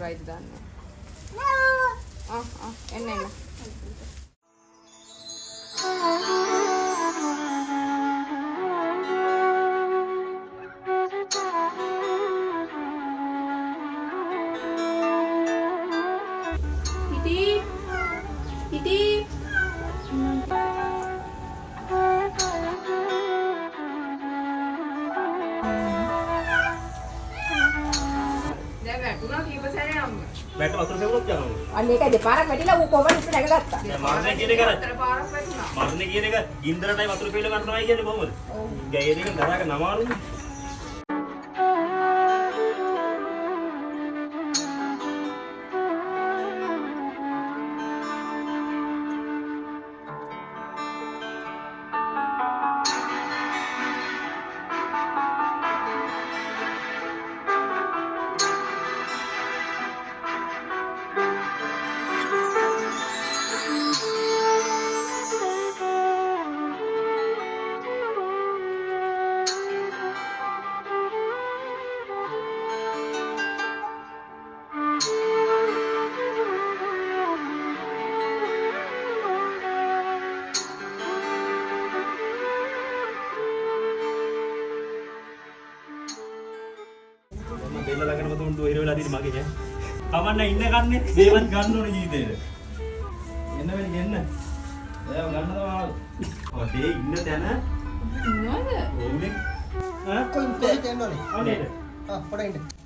අඳුරයිද දන්නේ. එන්න. बैठ वතුර පෙවුනොත් යනවා. අන්න ඒකයි දෙපාරක් වැටිලා ඌ කොහොමද ඉස්සර නැගගත්තා. මරණේ කියන එක අතර පාරක් වැටුණා. මරණේ කියන එක ගින්දරටයි වතුර පෙවුල ගන්නවයි කියන්නේ කොහොමද? ඔව්. ගෑයේ දෙක දරාගෙන නමාරුනේ. बेला लगन को तुम डोहिर वेला दी मागे है कमන්න ඉන්න ගන්නේ මේවත් ගන්න ඕනේ ජීවිතේට එන්න වෙන්නේ එන්න එයා ගන්න තමයි ඔතේ ඉන්න තැන ඉන්නවද ඕනේ කොයි කොයි තැනවලේ අනේ පොඩ ඉන්න